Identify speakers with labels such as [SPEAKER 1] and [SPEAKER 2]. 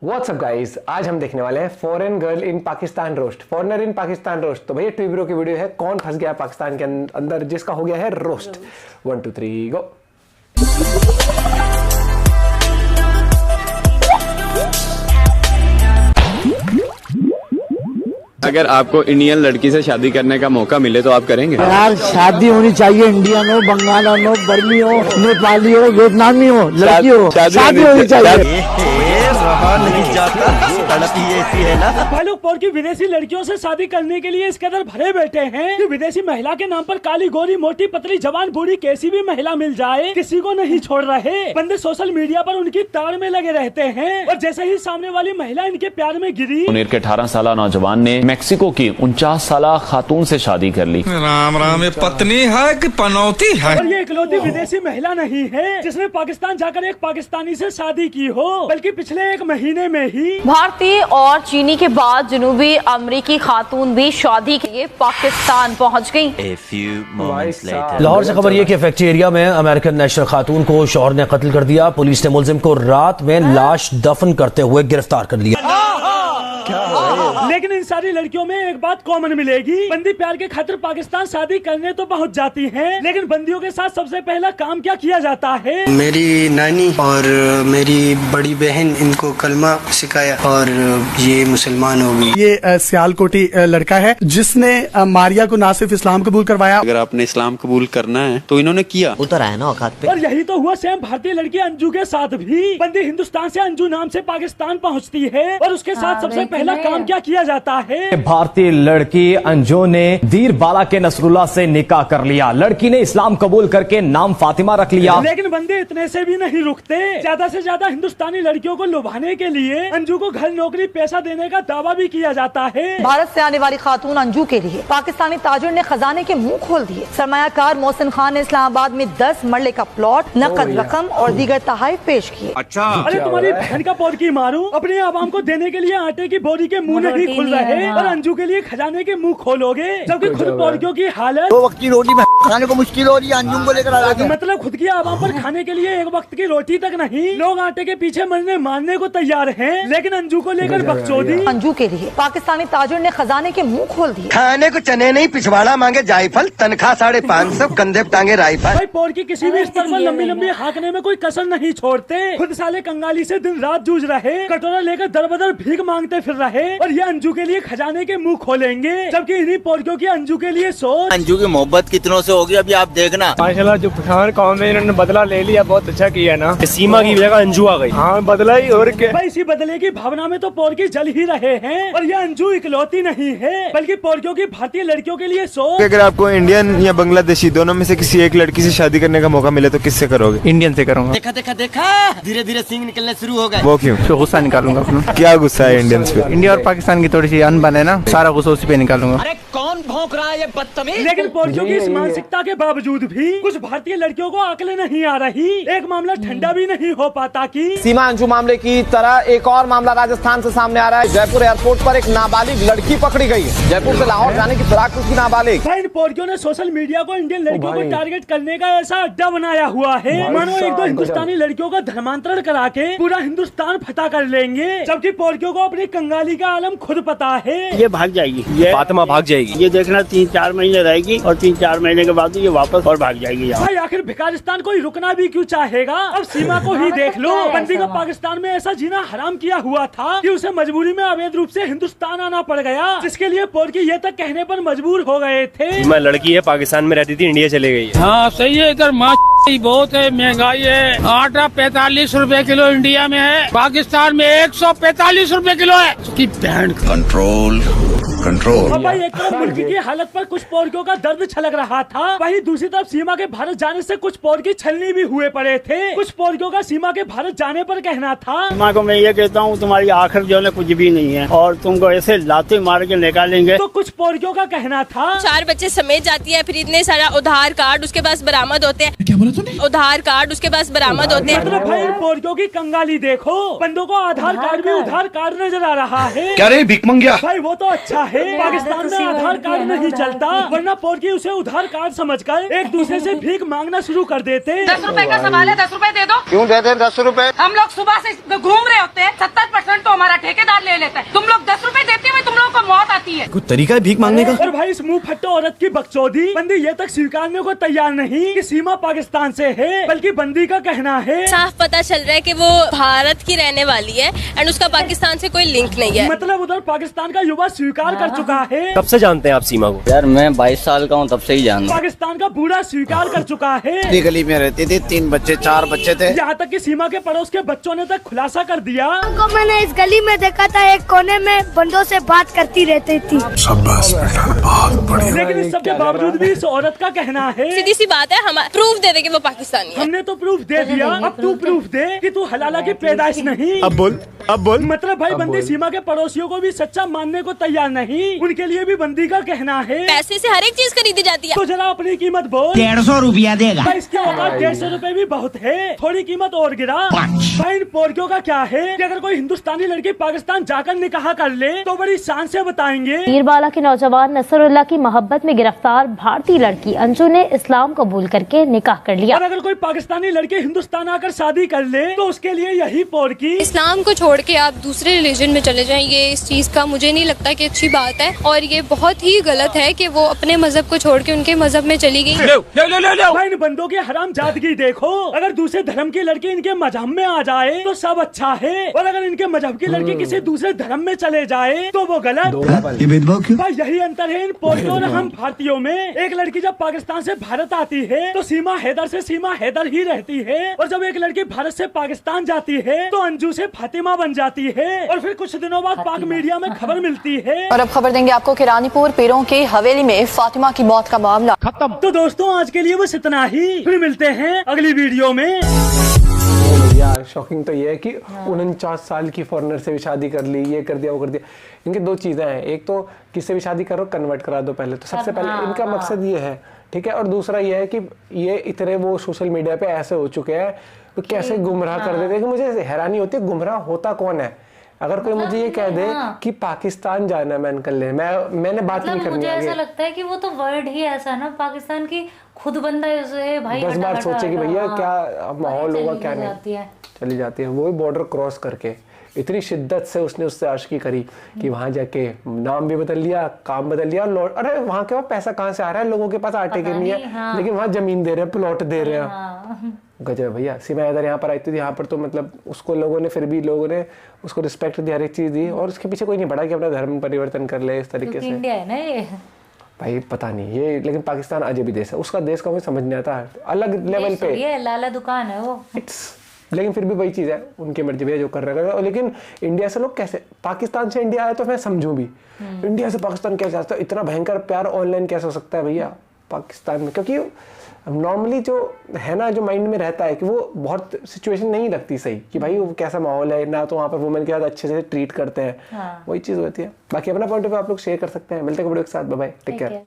[SPEAKER 1] WhatsApp guys, आज हम देखने वाले हैं foreign girl in Pakistan roast, foreigner in Pakistan roast. तो भैया ट्विबरो की वीडियो है, कौन फंस गया पाकिस्तान के अंदर जिसका हो गया है रोस्ट। 1 2 3 गो।
[SPEAKER 2] अगर आपको इंडियन लड़की से शादी करने का मौका मिले तो आप करेंगे?
[SPEAKER 3] यार शादी होनी चाहिए, इंडियन हो, बंगाल हो, बर्मी हो, नेपाली हो, वियतनामी हो, लड़की हो, शादी होनी चाहिए।
[SPEAKER 4] नहीं जाता, तड़प ही ऐसी है ना। भाई लोग पोर की विदेशी लड़कियों से शादी करने के लिए इस कदर भरे बैठे हैं कि विदेशी महिला के नाम पर काली गोरी मोटी पतली जवान बूढ़ी कैसी भी महिला मिल जाए किसी को नहीं छोड़ रहे। बंदे सोशल मीडिया पर उनकी ताड़ में लगे रहते हैं और जैसे ही सामने वाली महिला इनके प्यार में गिरी,
[SPEAKER 5] मुनीर के 18 साल नौजवान ने मेक्सिको की 49 साल खातून से शादी कर ली।
[SPEAKER 6] राम राम, ये पत्नी है कि पनौती है?
[SPEAKER 4] और ये इकलौती विदेशी महिला नहीं है जिसने पाकिस्तान जाकर एक पाकिस्तानी से शादी की हो, बल्कि पिछले एक महीने में ही
[SPEAKER 7] भारतीय और चीनी के बाद जनूबी अमेरिकी खातून भी शादी के लिए पाकिस्तान पहुंच गयी।
[SPEAKER 8] लाहौर से खबर ये कि फैक्ट्री एरिया में अमेरिकन नेशनल खातून को शौहर ने कत्ल कर दिया। पुलिस ने मुलजिम को रात में लाश दफन करते हुए गिरफ्तार कर लिया।
[SPEAKER 4] लेकिन इन सारी लड़कियों में एक बात कॉमन मिलेगी, बंदी प्यार के खातिर पाकिस्तान शादी करने तो पहुंच जाती हैं, लेकिन बंदियों के साथ सबसे पहला काम क्या किया जाता है?
[SPEAKER 9] मेरी नानी और मेरी बड़ी बहन इनको कलमा सिखाया और ये मुसलमान हो गई।
[SPEAKER 10] ये सियालकोटी लड़का है जिसने मारिया को ना सिर्फ इस्लाम कबूल करवाया।
[SPEAKER 2] अगर आपने इस्लाम कबूल करना है तो इन्होंने किया,
[SPEAKER 3] उतर आया ना औकात पे।
[SPEAKER 4] और यही तो हुआ सेम भारतीय लड़की अंजू के साथ भी। बंदी हिंदुस्तान से अंजू नाम से पाकिस्तान पहुंचती है और उसके साथ सबसे पहला काम क्या किया जाता है?
[SPEAKER 5] भारतीय लड़की अंजू ने दीर बाला के नसरुल्लाह से निकाह कर लिया। लड़की ने इस्लाम कबूल करके नाम फातिमा रख लिया।
[SPEAKER 4] लेकिन बंदे इतने से भी नहीं रुकते, ज्यादा से ज्यादा हिंदुस्तानी लड़कियों को लुभाने के लिए अंजू को घर नौकरी पैसा देने का दावा भी किया जाता है।
[SPEAKER 7] भारत से आने वाली खातून अंजू के लिए पाकिस्तानी ताजिर ने खजाने के मुंह खोल दिए। सरमायाकार मोहसिन खान ने इस्लामाबाद में 10 मरले का प्लॉट, नकद रकम और दीगर तहाइफ पेश किए।
[SPEAKER 2] अच्छा,
[SPEAKER 4] अरे तुम्हारी बहन का पौध की मारूं, अपने आवाम को देने के लिए आटे की बोरी के मुंह नहीं खुल रहे और अंजू के लिए खजाने के मुंह खोलोगे, जबकि खुद पौधों की हालत
[SPEAKER 3] 2 वक्त की रोटी खाने को मुश्किल हो रही है। अंजुम को लेकर आ गए।
[SPEAKER 4] मतलब खुद की आवाम पर खाने के लिए एक वक्त की रोटी तक नहीं, लोग आटे के पीछे मरने मारने को तैयार हैं, लेकिन अंजू को लेकर बकचोदी।
[SPEAKER 7] अंजू के लिए पाकिस्तानी ताजिर ने खजाने के मुंह खोल दिए।
[SPEAKER 9] खाने को चने नहीं, पिछवाड़ा मांगे जायफल, तनख्वाह 550, कंधे टांगे राइफल।
[SPEAKER 4] भाई पोर की किसी भी स्तर पर लंबी लंबी हाकने में कोई कसर नहीं छोड़ते। खुद साले कंगाली से दिन रात जूझ रहे, कटोरा लेकर दर बदर भीख मांगते फिर रहे, और ये अंजू के लिए खजाने के मुंह खोलेंगे, जबकि इन्हीं पोरकियों की अंजू के लिए सोच। अंजू
[SPEAKER 3] की मोहब्बत कितनों से होगी अभी आप देखना।
[SPEAKER 11] माशाल्लाह जो पठान कौम में इन्होंने बदला ले लिया, बहुत अच्छा किया ना। सीमा की जगह अंजू आ गई। हाँ बदला ही, और क्या।
[SPEAKER 4] भाई इसी बदले की भावना में तो पोरकी जल ही रहे हैं, और ये अंजू इकलौती नहीं है बल्कि पोरकियों की भारतीय लड़कियों के लिए सोच।
[SPEAKER 6] अगर आपको इंडियन या बांग्लादेशी दोनों में से किसी एक लड़की से शादी करने का मौका मिले तो किससे करोगे?
[SPEAKER 11] इंडियन से करूंगा।
[SPEAKER 3] देखा देखा देखा, धीरे धीरे सींग निकलने शुरू हो गए।
[SPEAKER 6] वो क्यों?
[SPEAKER 11] तो गुस्सा निकालूंगा अपना।
[SPEAKER 6] क्या गुस्सा है इंडियंस पे?
[SPEAKER 11] इंडिया और पाकिस्तान की थोड़ी सी अनबन है ना, सारा गुस्सा उसी पे निकालूंगा।
[SPEAKER 3] अरे कौन भौंक रहा है ये बदतमीज?
[SPEAKER 4] लेकिन पोरकियों की इस मानसिकता के बावजूद भी कुछ भारतीय लड़कियों को अकल नहीं आ रही, एक मामला ठंडा भी नहीं हो पाता कि
[SPEAKER 1] सीमा अंजू मामले की तरह एक और मामला राजस्थान से सामने आ रहा है। जयपुर एयरपोर्ट पर एक नाबालिग लड़की पकड़ी गई है। जयपुर से लाहौर जाने की फिराक उसकी नाबालिग।
[SPEAKER 4] भाई इन पोरकियों ने सोशल मीडिया को इंडियन लड़कियों को टारगेट करने का ऐसा अड्डा बनाया हुआ है, मानो एक दो हिंदुस्तानी लड़कियों का धर्मांतरण करा के पूरा हिंदुस्तान फतह कर लेंगे, जबकि पोरकियों को अपनी कंगाली का आलम खुद पता है।
[SPEAKER 11] ये भाग जाएगी, ये फातिमा भाग जाएगी। ये देखना 3-4 महीने रहेगी और 3-4 महीने के बाद ये वापस और भाग जाएगी।
[SPEAKER 4] भाई आखिर भिखारिस्तान कोई रुकना भी क्यों चाहेगा? अब सीमा को ही देख लो, बंदी को पाकिस्तान में ऐसा जीना हराम किया हुआ था कि उसे मजबूरी में अवैध रूप से हिंदुस्तान आना पड़ गया, जिसके लिए पोरकी ये तक कहने पर मजबूर हो गए थे।
[SPEAKER 11] सीमा लड़की है, पाकिस्तान में रहती थी, इंडिया चले गई है।
[SPEAKER 12] हाँ सही है, इधर बहुत है, महंगाई है। आटा 45 रुपए किलो इंडिया में है, पाकिस्तान में 145 रुपए किलो है। उसकी बैंड कंट्रोल।
[SPEAKER 4] और भाई एक तरफ मुल्क की हालत पर कुछ पोरकियों का दर्द छलक रहा था, वहीं दूसरी तरफ सीमा के भारत जाने से कुछ पोरकी छलनी भी हुए पड़े थे। कुछ पोरकियों का सीमा के भारत जाने पर कहना था,
[SPEAKER 11] सीमा को मैं ये कहता हूँ तुम्हारी आखिर जो है कुछ भी नहीं है और तुमको ऐसे लाते मार के निकालेंगे।
[SPEAKER 4] तो कुछ पोरकियों का कहना था
[SPEAKER 13] 4 बच्चे समेत जाती है, फिर इतने सारा उधार कार्ड उसके पास बरामद होते हैं।
[SPEAKER 6] क्या बोला तूने?
[SPEAKER 13] उधार कार्ड उसके पास बरामद होते हैं।
[SPEAKER 4] मतलब भाई इन पोरकियों की कंगाली देखो, बंदों को आधार कार्ड भी उधार कार्ड नजर आ रहा है।
[SPEAKER 6] क्या रे भिख मंगिया?
[SPEAKER 4] भाई वो तो अच्छा है, पाकिस्तान में आधार कार्ड नहीं चलता, वरना पोरकी उसे उधार कार्ड समझकर एक दूसरे से भीख मांगना शुरू कर देते।
[SPEAKER 13] 10 रुपए का सवाल है, 10 रुपए दे दो।
[SPEAKER 9] क्यों दे 10 रुपए?
[SPEAKER 13] हम लोग सुबह से घूम रहे होते हैं, 70% तो
[SPEAKER 14] ठेकेदार ले लेता है। तुम लोग 10 रुपए देते हुए तुम लोगों को मौत आती है।
[SPEAKER 8] कुछ तरीका है भीख मांगने का?
[SPEAKER 4] और भाई इस मुंह फट्टो औरत की बकचोदी, बंदी ये तक स्वीकारने को तैयार नहीं कि सीमा पाकिस्तान से है, बल्कि बंदी का कहना है
[SPEAKER 13] साफ पता चल रहा है कि वो भारत की रहने वाली है एंड उसका पाकिस्तान से कोई लिंक नहीं है।
[SPEAKER 4] मतलब उधर पाकिस्तान का युवा स्वीकार कर चुका है।
[SPEAKER 11] कब से जानते हैं आप सीमा को?
[SPEAKER 15] यार मैं 22 साल का हूँ, तब से ही जान रहा हूँ।
[SPEAKER 4] पाकिस्तान का बूढ़ा स्वीकार कर चुका है।
[SPEAKER 3] गली में रहती थी, 3 बच्चे 4 बच्चे थे।
[SPEAKER 4] यहाँ तक कि सीमा के पड़ोस के बच्चों ने तक खुलासा कर दिया
[SPEAKER 14] को मैंने इस गली में देखा था, एक कोने में बंदों से बात करती रहती थी।
[SPEAKER 4] लेकिन इस सब के बावजूद भी इस औरत का कहना है,
[SPEAKER 13] सीधी सी बात है, हम प्रूफ दे दे कि वो पाकिस्तानी है।
[SPEAKER 4] हमने तो प्रूफ दे दिया, अब तू प्रूफ दे कि तू हलाला की पैदाइश नहीं।
[SPEAKER 6] अब बोल।
[SPEAKER 4] मतलब भाई बंदी सीमा के पड़ोसियों को भी सच्चा मानने को तैयार नहीं, उनके लिए भी बंदी का कहना है
[SPEAKER 13] पैसे से हर एक चीज खरीदी जाती है।
[SPEAKER 4] तो जरा अपनी कीमत बोल।
[SPEAKER 3] 150 रुपया देगा।
[SPEAKER 4] भाई इसके औकात 150 रुपए भी बहुत है, थोड़ी कीमत और गिरा। भाई इन पोरकियों का क्या है कि अगर कोई हिंदुस्तानी लड़की पाकिस्तान जाकर निकाह कर ले तो बड़ी शान से बताएंगे।
[SPEAKER 16] दीरबाला के नौजवान नसरुल्लाह की मोहब्बत में गिरफ्तार भारतीय लड़की अंजू ने इस्लाम कबूल करके निकाह कर लिया।
[SPEAKER 4] और अगर कोई पाकिस्तानी लड़की हिंदुस्तान आकर शादी कर ले तो उसके लिए यही पोरकी।
[SPEAKER 13] इस्लाम को छोड़ के आप दूसरे रिलीजन में चले जाएं, ये इस चीज का मुझे नहीं लगता कि अच्छी बात है, और ये बहुत ही गलत है कि वो अपने मजहब को छोड़ के उनके मजहब में चली गई।
[SPEAKER 4] भाई इन बंदों की हराम जादगी देखो, अगर दूसरे धर्म की लड़की इनके मजहब में आ जाए तो सब अच्छा है, और अगर इनके मजहब की लड़की किसी दूसरे धर्म में चले जाए तो वो गलत।
[SPEAKER 3] ये भेदभाव क्यों?
[SPEAKER 4] भाई यही अंतर है इन पोरकियों और हम भारतीयों में। एक लड़की जब पाकिस्तान से भारत आती है तो सीमा हैदर से सीमा हैदर ही रहती है, और जब एक लड़की भारत से पाकिस्तान जाती है तो अंजू से फातिमा बन जाती है, और फिर कुछ दिनों बाद पाक मीडिया में खबर मिलती है।
[SPEAKER 7] और अब खबर देंगे आपको कि रानीपुर पीरों की हवेली में फातिमा की मौत का मामला
[SPEAKER 4] खत्म। तो दोस्तों आज के लिए बस इतना ही, फिर मिलते हैं अगली वीडियो में।
[SPEAKER 1] यार शॉकिंग तो ये है कि 49 साल की फॉरेनर से भी शादी कर ली, ये कर दिया वो कर दिया। इनकी 2 चीजें हैं, एक तो किससे भी शादी करो कन्वर्ट करा दो पहले, तो सबसे पहले इनका मकसद ये है, ठीक है। और दूसरा ये है कि ये इतने वो सोशल मीडिया पे ऐसे हो चुके हैं तो कैसे गुमराह कर देते हैं कि मुझे हैरानी होती है गुमराह होता कौन है। अगर कोई मुझे ये कह दे कि पाकिस्तान जाना है मैंने कर ले, मैंने बात नहीं करनी।
[SPEAKER 16] मुझे ऐसा लगता है कि वो तो वर्ड ही ऐसा ना, पाकिस्तान की खुद बंदा है भाई,
[SPEAKER 1] 10 बार सोचे कि भैया क्या माहौल होगा क्या नहीं, चली जाती है। वो भी बॉर्डर क्रॉस करके इतनी शिद्दत से उसने उससे आशिकी करी कि वहां जाके नाम भी बदल लिया, काम बदल लिया, लौट। अरे वहां के पैसा कहाँ से आ रहा है, लोगों के पास आटे के नहीं है, लेकिन वहां जमीन दे रहे हैं, प्लॉट दे रहे हैं। गजब भैया। सीमा हैदर यहाँ पर आई थी, यहाँ पर तो मतलब उसको लोगों ने फिर भी लोगों ने उसको रिस्पेक्ट दी, हर एक चीज दी, और उसके पीछे कोई नहीं बढ़ा कि अपना धर्म परिवर्तन कर ले इस तरीके से।
[SPEAKER 16] इंडिया है ना ये
[SPEAKER 1] भाई पता नहीं ये, लेकिन पाकिस्तान अजब भी देश है, उसका देश का मुझे समझ नहीं आता, अलग लेवल पे
[SPEAKER 16] ये लाला दुकान है वो।
[SPEAKER 1] लेकिन फिर भी वही चीज़ है, उनकी मर्जी भैया जो कर रहे हैं। लेकिन इंडिया से लोग कैसे, पाकिस्तान से इंडिया आए तो मैं समझूं भी, इंडिया से पाकिस्तान कैसे आता है, इतना भयंकर प्यार ऑनलाइन कैसे हो सकता है भैया पाकिस्तान में। क्योंकि नॉर्मली जो है ना, जो माइंड में रहता है कि वो बहुत सिचुएशन नहीं लगती सही कि भाई वो कैसा माहौल है ना, तो वहाँ पर वुमेन के साथ अच्छे से ट्रीट करते हैं, वही चीज़ होती है। बाकी अपना पॉइंट ऑफ व्यू आप लोग शेयर कर सकते हैं। मिलते हैं वीडियो के साथ, बाय बाय, टेक केयर।